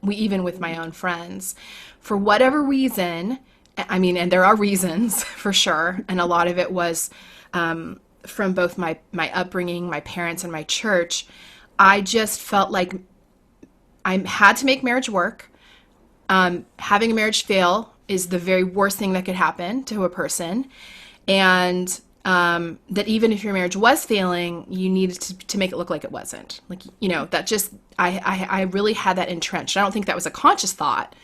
S10: even with my own friends, for whatever reason. And there are reasons for sure, and a lot of it was from both my upbringing, my parents, and my church. I just felt like I had to make marriage work. Having a marriage fail is the very worst thing that could happen to a person, and that even if your marriage was failing, you needed to make it look like it wasn't. Like, that just, I really had that entrenched. I don't think that was a conscious thought.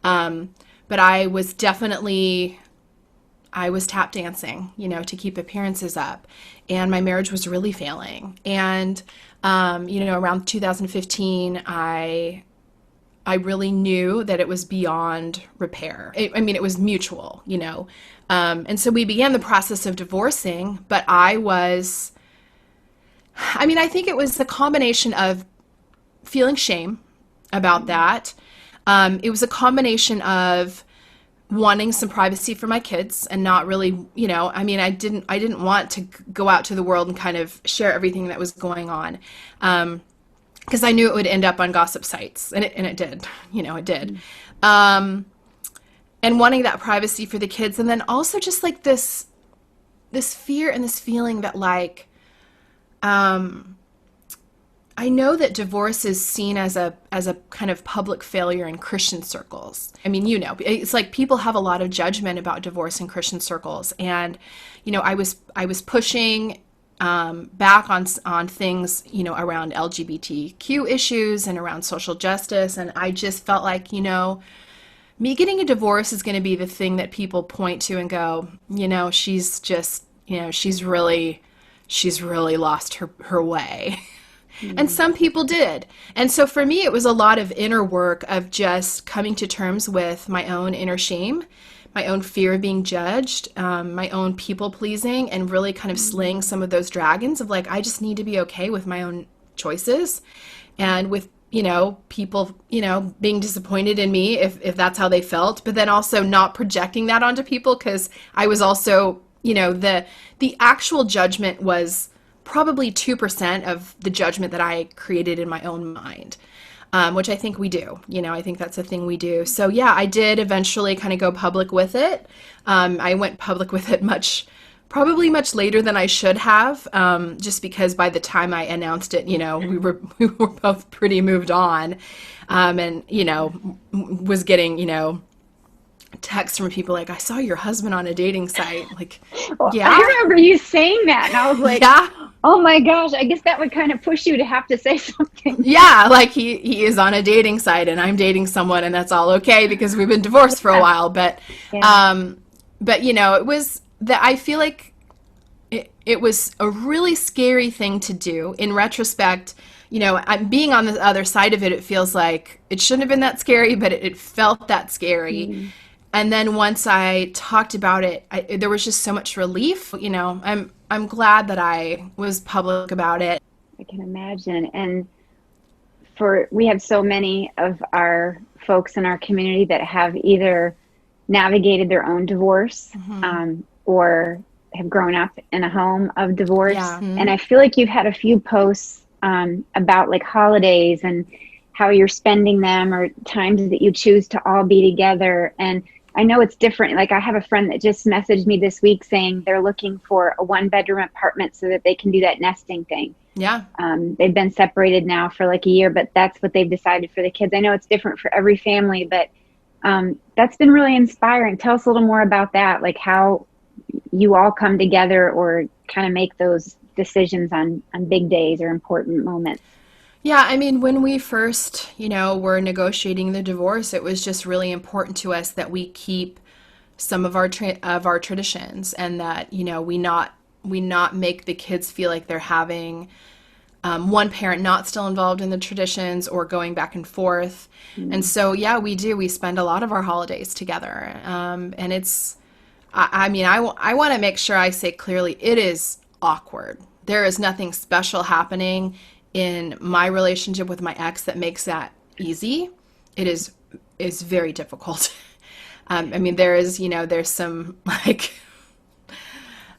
S10: But I was tap dancing, to keep appearances up. And my marriage was really failing. And, around 2015, I really knew that it was beyond repair. It was mutual, and so we began the process of divorcing, but I think it was the combination of feeling shame about that. It was a combination of wanting some privacy for my kids and not really, I didn't want to go out to the world and kind of share everything that was going on. Because I knew it would end up on gossip sites, and it did, it did. And wanting that privacy for the kids, and then also just like this fear and this feeling that like, I know that divorce is seen as a kind of public failure in Christian circles. It's like people have a lot of judgment about divorce in Christian circles, and I was pushing back on things, around LGBTQ issues and around social justice. And I just felt like, me getting a divorce is going to be the thing that people point to and go, she's just, she's really lost her way. Mm-hmm. And some people did. And so for me, it was a lot of inner work of just coming to terms with my own inner shame, my own fear of being judged, my own people pleasing, and really kind of slaying some of those dragons of like, I just need to be okay with my own choices, and with, people, being disappointed in me if that's how they felt, but then also not projecting that onto people, because I was also, the actual judgment was probably 2% of the judgment that I created in my own mind, which I think we do. I think that's a thing we do. So yeah, I did eventually kind of go public with it. I went public with it probably much later than I should have, just because by the time I announced it, we were both pretty moved on, and was getting texts from people like, I saw your husband on a dating site. Like,
S11: Well,
S10: yeah,
S11: I remember you saying that, and I was like,
S10: yeah,
S11: oh my gosh, I guess that would kind of push you to have to say something.
S10: yeah. Like he is on a dating site, and I'm dating someone, and that's all okay because we've been divorced for a while. But,
S11: Yeah.
S10: but it was that I feel like it was a really scary thing to do. In retrospect, I'm being on the other side of it. It feels like it shouldn't have been that scary, but it felt that scary.
S11: Mm.
S10: And then once I talked about it, there was just so much relief. I'm glad that I was public about it.
S11: I can imagine. And we have so many of our folks in our community that have either navigated their own divorce, or have grown up in a home of divorce.
S10: Yeah.
S11: And I feel like you've had a few posts about like holidays and how you're spending them, or times that you choose to all be together. And I know it's different. Like, I have a friend that just messaged me this week saying they're looking for a 1-bedroom apartment so that they can do that nesting thing.
S10: Yeah.
S11: They've been separated now for like a year, but that's what they've decided for the kids. I know it's different for every family, but that's been really inspiring. Tell us a little more about that, like how you all come together or kind of make those decisions on big days or important moments.
S10: Yeah, I mean, when we first, were negotiating the divorce, it was just really important to us that we keep some of our traditions, and that we not make the kids feel like they're having one parent not still involved in the traditions or going back and forth. And so yeah, we spend a lot of our holidays together, and it's. I want to make sure I say clearly, it is awkward. There is nothing special happening in my relationship with my ex that makes that easy. It is very difficult. There is, there's some like.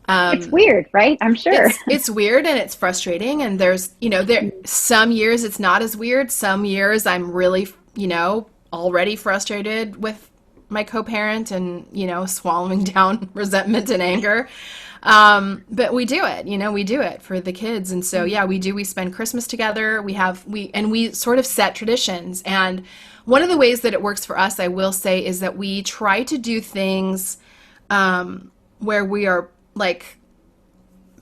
S11: It's weird, right? I'm sure.
S10: It's weird and it's frustrating. And there's, some years it's not as weird. Some years I'm really, already frustrated with my co-parent and, swallowing down resentment and anger. But we do it, we do it for the kids. And so, yeah, we spend Christmas together. We sort of set traditions. And one of the ways that it works for us, I will say, is that we try to do things, where we are like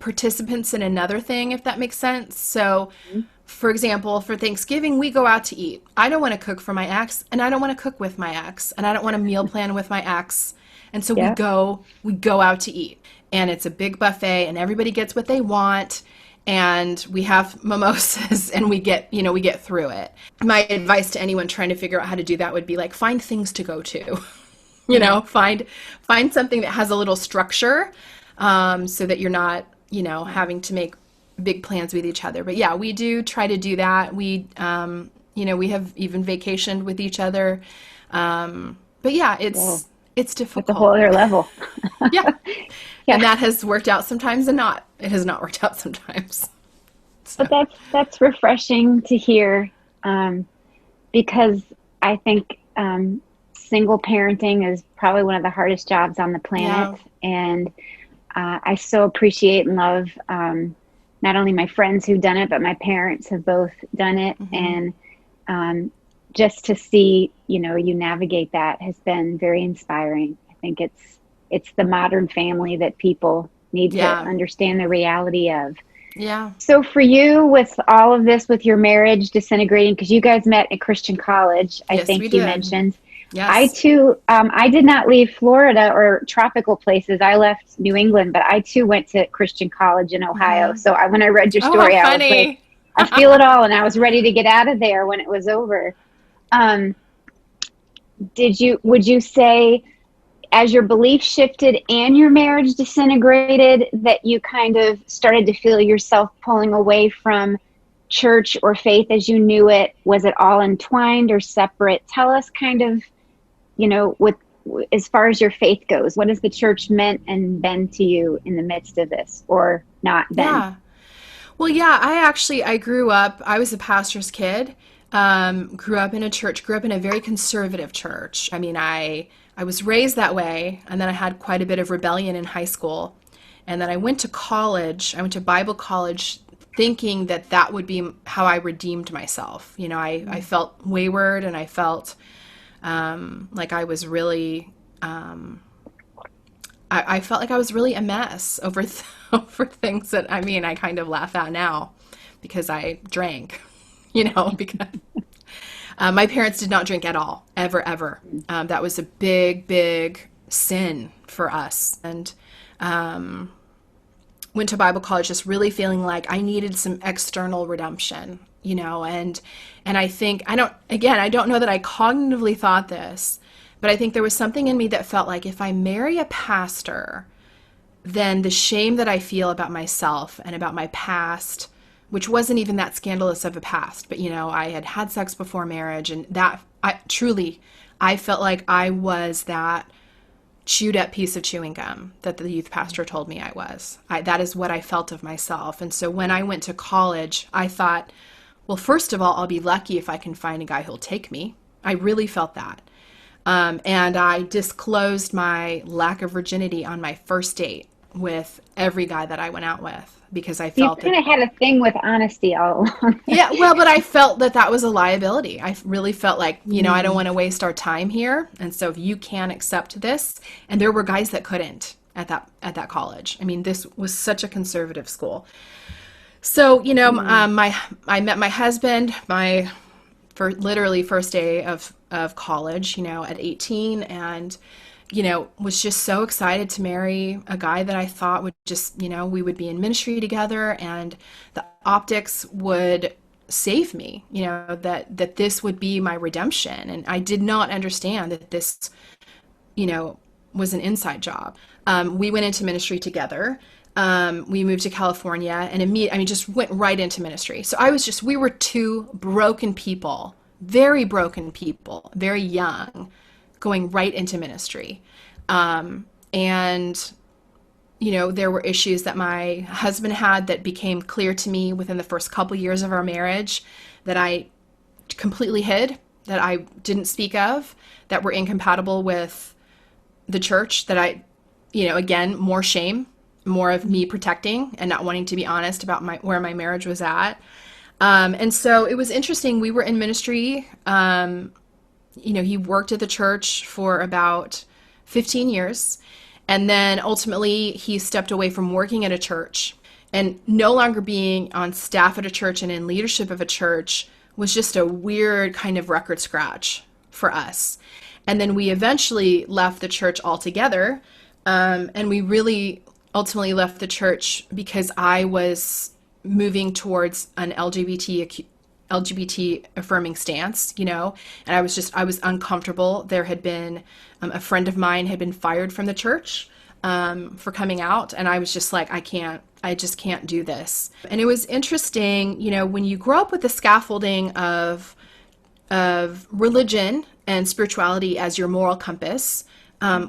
S10: participants in another thing, if that makes sense. So, for example, for Thanksgiving, we go out to eat. I don't want to cook for my ex, and I don't want to cook with my ex, and I don't want to meal plan with my ex. And so we go out to eat, and it's a big buffet, and everybody gets what they want, and we have mimosas, and we get through it. My advice to anyone trying to figure out how to do that would be like, find things to go to, find something that has a little structure, so that you're not, having to make big plans with each other. But yeah, we do try to do that. We, we have even vacationed with each other. But yeah, it's difficult.
S11: It's a whole other level.
S10: Yeah. And that has worked out sometimes and it has not worked out sometimes. So.
S11: But that's refreshing to hear, because I think single parenting is probably one of the hardest jobs on the planet. Yeah. And I so appreciate and love not only my friends who've done it, but my parents have both done it. Mm-hmm. And just to see, you navigate that has been very inspiring. I think it's the modern family that people need to understand the reality of.
S10: Yeah.
S11: So for you, with all of this, with your marriage disintegrating, because you guys met at Christian college, I think you mentioned.
S10: Yes.
S11: I too, I did not leave Florida or tropical places. I left New England, but I too went to Christian college in Ohio. Mm-hmm. So when I read your story, I was like, I feel it all, and I was ready to get out of there when it was over. Would you say, as your belief shifted and your marriage disintegrated, that you kind of started to feel yourself pulling away from church or faith as you knew it? Was it all entwined or separate? Tell us kind of, with as far as your faith goes, what has the church meant and been to you in the midst of this, or not been?
S10: Yeah. Well, yeah, I grew up, I was a pastor's kid, grew up in a church, grew up in a very conservative church. I mean, I was raised that way, and then I had quite a bit of rebellion in high school. And then I went to college, I went to Bible college thinking that that would be how I redeemed myself. You know, I felt wayward, and I felt like I was really, I felt like I was really a mess over over things that, I mean, I kind of laugh at now because I drank, you know, because my parents did not drink at all, ever. That was a big, big sin for us. And went to Bible college just really feeling like I needed some external redemption, you know, and I think, I don't know that I cognitively thought this, but I think there was something in me that felt like if I marry a pastor, then the shame that I feel about myself and about my past, which wasn't even that scandalous of a past, but, you know, I had had sex before marriage, and that I felt like I was that chewed up piece of chewing gum that the youth pastor told me I was. That is what I felt of myself. And so when I went to college, I thought, well, first of all, I'll be lucky if I can find a guy who'll take me. I really felt that. And I disclosed my lack of virginity on my first date with every guy that I went out with, because I felt
S11: you kind of had a thing with honesty all along.
S10: Yeah, well, but I felt that that was a liability. I really felt like, you know, I don't want to waste our time here. And so if you can't accept this, and there were guys that couldn't at that college. I mean, this was such a conservative school. So, you know, I met my husband for literally first day of college, you know, at 18, and, you know, was just so excited to marry a guy that I thought would just, you know, we would be in ministry together, and the optics would save me, you know, that this would be my redemption. And I did not understand that this, you know, was an inside job. We went into ministry together. We moved to California, and just went right into ministry. So we were two broken people, very young, going right into ministry. And, you know, there were issues that my husband had that became clear to me within the first couple years of our marriage that I completely hid, that I didn't speak of, that were incompatible with the church, that I, you know, again, more shame, more of me protecting and not wanting to be honest about where my marriage was at. And so it was interesting. We were in ministry. You know, he worked at the church for about 15 years. And then ultimately he stepped away from working at a church, and no longer being on staff at a church and in leadership of a church was just a weird kind of record scratch for us. And then we eventually left the church altogether. And we really ultimately left the church because I was moving towards an LGBT affirming stance, you know, and I was uncomfortable. There had been a friend of mine had been fired from the church for coming out, and I was just like, I just can't do this. And it was interesting, you know, when you grow up with the scaffolding of religion and spirituality as your moral compass,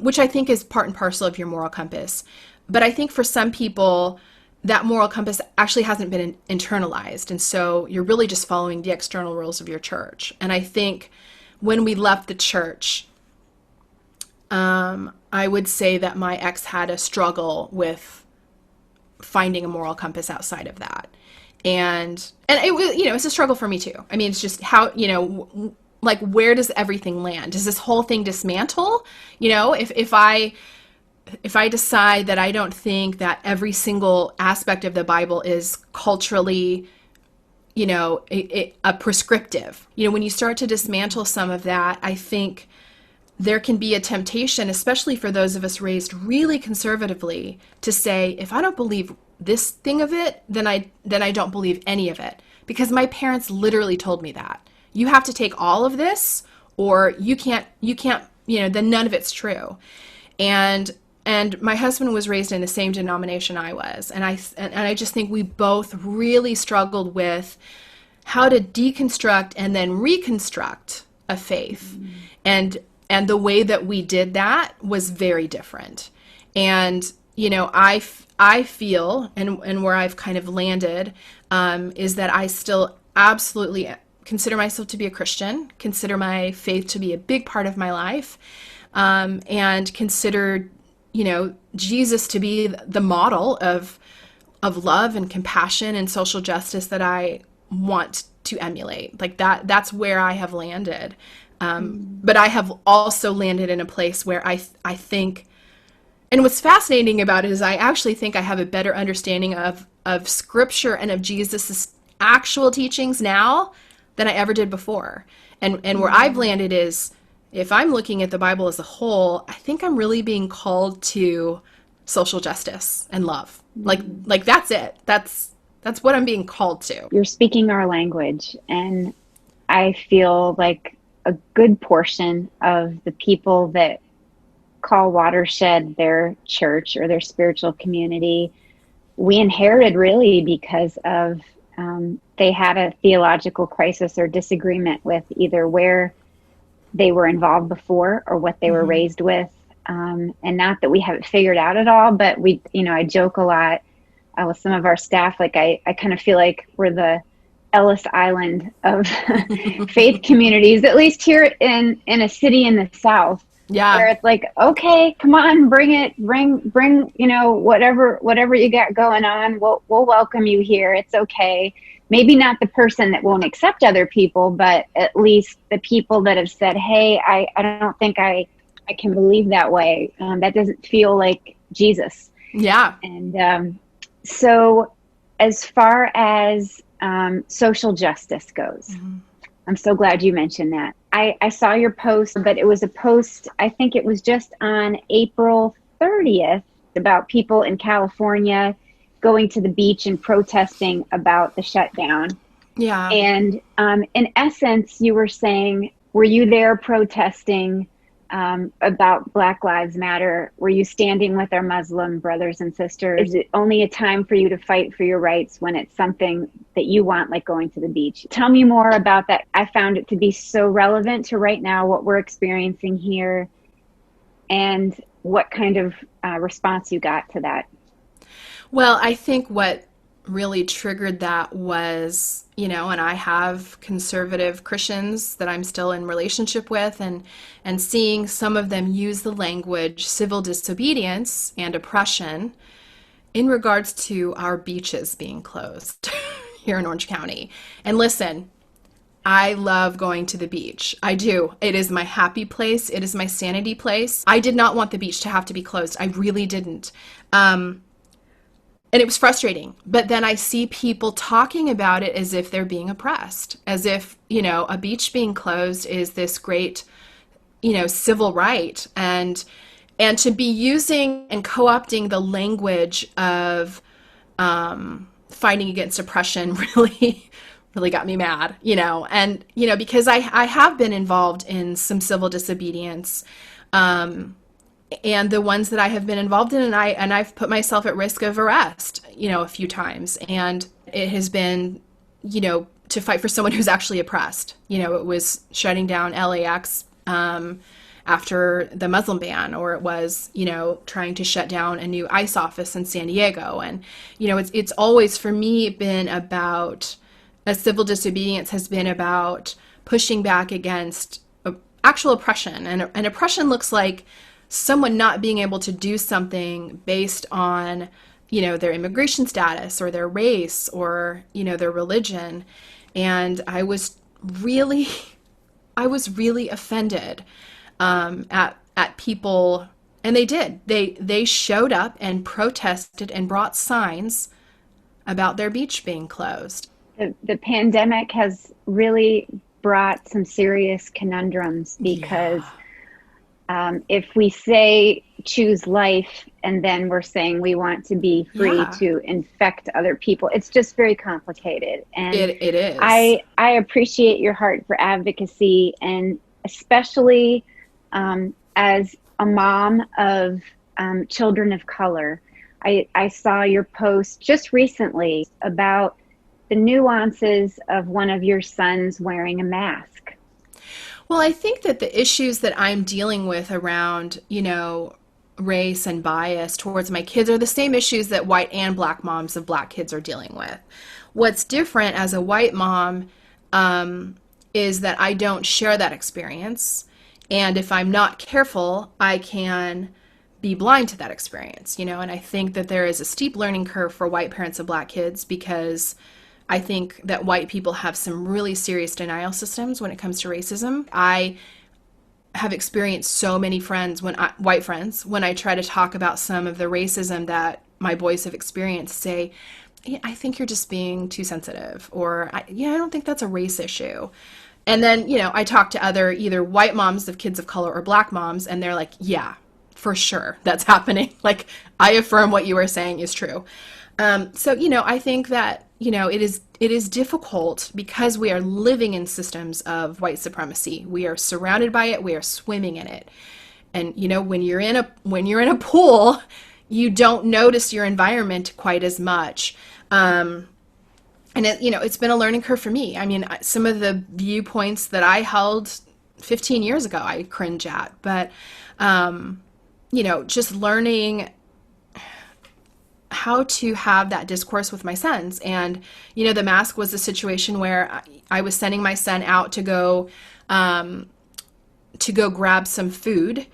S10: which I think is part and parcel of your moral compass. But I think for some people, that moral compass actually hasn't been internalized. And so you're really just following the external rules of your church. And I think when we left the church, I would say that my ex had a struggle with finding a moral compass outside of that. And it was, you know, it's a struggle for me too. I mean, it's just how, you know, like, where does everything land? Does this whole thing dismantle? You know, if I decide that I don't think that every single aspect of the Bible is culturally, you know, a prescriptive, you know, when you start to dismantle some of that, I think there can be a temptation, especially for those of us raised really conservatively, to say, if I don't believe this thing of it, then I don't believe any of it. Because my parents literally told me that. You have to take all of this, or you can't, you know, then none of it's true. And my husband was raised in the same denomination I was. And I just think we both really struggled with how to deconstruct and then reconstruct a faith. And And the way that we did that was very different. And, I feel, and where I've kind of landed, is that I still absolutely consider myself to be a Christian, consider my faith to be a big part of my life, and consider, Jesus to be the model of love and compassion and social justice that I want to emulate. Like that's where I have landed. But I have also landed in a place where I think, and what's fascinating about it is I actually think I have a better understanding of Scripture and of Jesus' actual teachings now than I ever did before. And where I've landed is, if I'm looking at the Bible as a whole, I think I'm really being called to social justice and love. Like that's it. That's what I'm being called to.
S11: You're speaking our language, and I feel like a good portion of the people that call Watershed their church or their spiritual community, we inherited really because of they had a theological crisis or disagreement with either where they were involved before or what they were raised with. And not that we have it figured out at all, but we, I joke a lot with some of our staff. Like I kind of feel like we're the Ellis Island of faith communities, at least here in a city in the South.
S10: Yeah.
S11: Where it's like, okay, come on, bring it, bring, whatever you got going on, we'll welcome you here. It's okay. Maybe not the person that won't accept other people, but at least the people that have said, hey, I don't think I can believe that way. That doesn't feel like Jesus.
S10: Yeah.
S11: And so as far as social justice goes, I'm so glad you mentioned that. I saw your post, but it was a post, I think it was just on April 30th, about people in California going to the beach and protesting about the shutdown.
S10: Yeah.
S11: And in essence, you were saying, were you there protesting about Black Lives Matter? Were you standing with our Muslim brothers and sisters? Is it only a time for you to fight for your rights when it's something that you want, like going to the beach? Tell me more about that. I found it to be so relevant to right now, what we're experiencing here, and what kind of response you got to that.
S10: Well, I think what really triggered that was, and I have conservative Christians that I'm still in relationship with, and seeing some of them use the language civil disobedience and oppression in regards to our beaches being closed here in Orange County. And listen, I love going to the beach. I do. It is my happy place. It is my sanity place. I did not want the beach to have to be closed. I really didn't. And it was frustrating. But then I see people talking about it as if they're being oppressed, as if, a beach being closed is this great, civil right. And to be using and co-opting the language of fighting against oppression really got me mad, and, because I have been involved in some civil disobedience, and the ones that I have been involved in, and I've put myself at risk of arrest, a few times. And it has been, to fight for someone who's actually oppressed. It was shutting down LAX after the Muslim ban, or it was, trying to shut down a new ICE office in San Diego. And, it's always for me been about, a civil disobedience has been about pushing back against actual oppression. And oppression looks like someone not being able to do something based on, their immigration status or their race or, their religion. And I was really offended at people, and they did. They showed up and protested and brought signs about their beach being closed.
S11: The pandemic has really brought some serious conundrums because if we say choose life and then we're saying we want to be free to infect other people, it's just very complicated. And
S10: it is.
S11: I appreciate your heart for advocacy, and especially as a mom of children of color. I saw your post just recently about the nuances of one of your sons wearing a mask.
S10: Well, I think that the issues that I'm dealing with around, race and bias towards my kids are the same issues that white and black moms of black kids are dealing with. What's different as a white mom is that I don't share that experience. And if I'm not careful, I can be blind to that experience, and I think that there is a steep learning curve for white parents of black kids because I think that white people have some really serious denial systems when it comes to racism. I have experienced so many white friends, when I try to talk about some of the racism that my boys have experienced, say, I think you're just being too sensitive, or I don't think that's a race issue. And then, I talk to other either white moms of kids of color or black moms, and they're like, yeah, for sure, that's happening. Like, I affirm what you are saying is true. So, I think that, it is difficult because we are living in systems of white supremacy. We are surrounded by it. We are swimming in it. And, when you're in a pool, you don't notice your environment quite as much. And it's been a learning curve for me. I mean, some of the viewpoints that I held 15 years ago, I cringe at, but, just learning how to have that discourse with my sons. And, the mask was a situation where I was sending my son out to go grab some food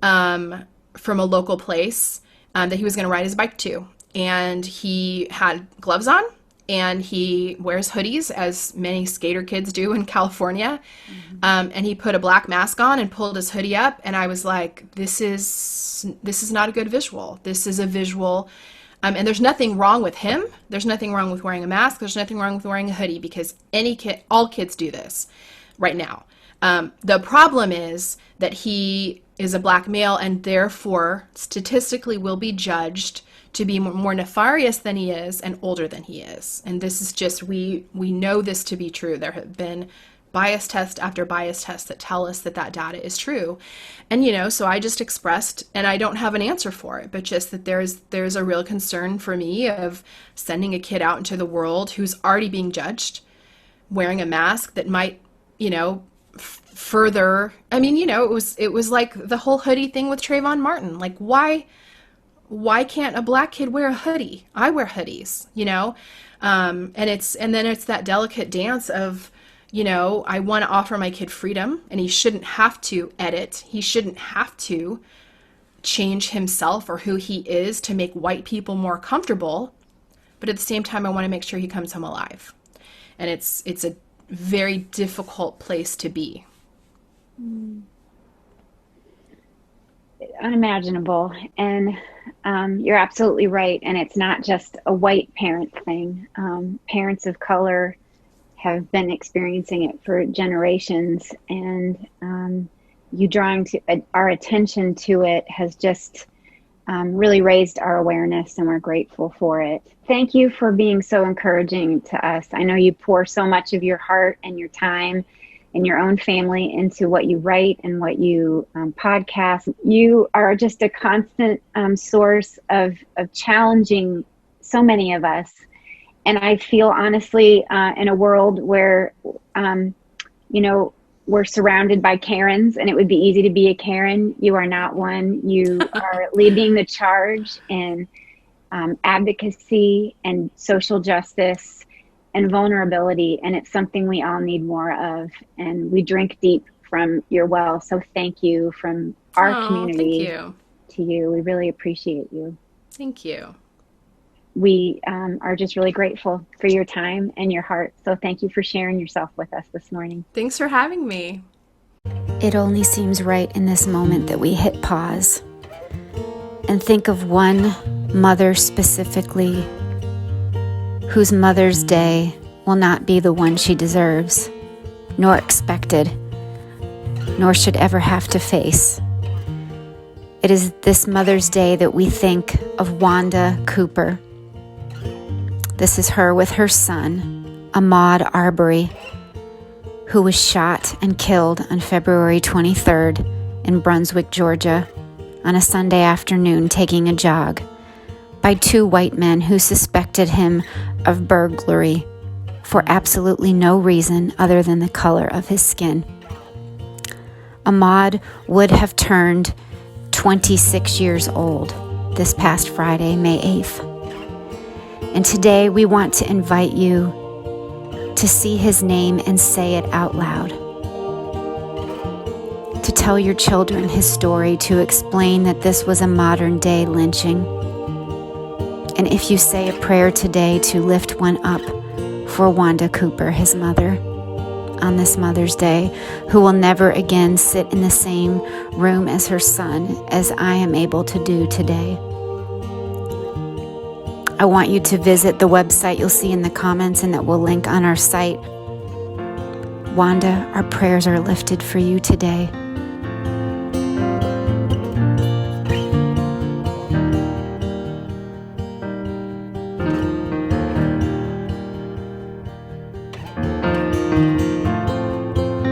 S10: from a local place that he was going to ride his bike to. And he had gloves on, and he wears hoodies, as many skater kids do in California. And he put a black mask on and pulled his hoodie up. And I was like, this is not a good visual. This is a visual. And there's nothing wrong with him. There's nothing wrong with wearing a mask. There's nothing wrong with wearing a hoodie, because all kids do this right now. The problem is that he is a black male and therefore statistically will be judged to be more nefarious than he is and older than he is. And this is just, we know this to be true. There have been bias test after bias test that tell us that data is true. And, so I just expressed, and I don't have an answer for it, but just that there's a real concern for me of sending a kid out into the world who's already being judged, wearing a mask that might, further, it was like the whole hoodie thing with Trayvon Martin. Like, why can't a black kid wear a hoodie? I wear hoodies, and then it's that delicate dance of, I want to offer my kid freedom, and he shouldn't have to edit. He shouldn't have to change himself or who he is to make white people more comfortable. But at the same time, I want to make sure he comes home alive. And it's a very difficult place to be.
S11: Unimaginable. And you're absolutely right. And it's not just a white parent thing. Parents of color have been experiencing it for generations, and you drawing our attention to it has just really raised our awareness, and we're grateful for it. Thank you for being so encouraging to us. I know you pour so much of your heart and your time and your own family into what you write and what you podcast. You are just a constant source of challenging so many of us. And I feel honestly, in a world where, we're surrounded by Karens, and it would be easy to be a Karen. You are not one. You are leading the charge in advocacy and social justice and vulnerability. And it's something we all need more of. And we drink deep from your well. So thank you from our community to you. We really appreciate you.
S10: Thank you.
S11: We are just really grateful for your time and your heart. So thank you for sharing yourself with us this morning.
S10: Thanks for having me.
S8: It only seems right in this moment that we hit pause and think of one mother specifically whose Mother's Day will not be the one she deserves, nor expected, nor should ever have to face. It is this Mother's Day that we think of Wanda Cooper. This is her with her son, Ahmaud Arbery, who was shot and killed on February 23rd in Brunswick, Georgia, on a Sunday afternoon taking a jog, by two white men who suspected him of burglary for absolutely no reason other than the color of his skin. Ahmaud would have turned 26 years old this past Friday, May 8th. And today we want to invite you to see his name and say it out loud. To tell your children his story, to explain that this was a modern day lynching. And if you say a prayer today, to lift one up for Wanda Cooper, his mother, on this Mother's Day, who will never again sit in the same room as her son as I am able to do today. I want you to visit the website you'll see in the comments and that we'll link on our site. Wanda, our prayers are lifted for you today.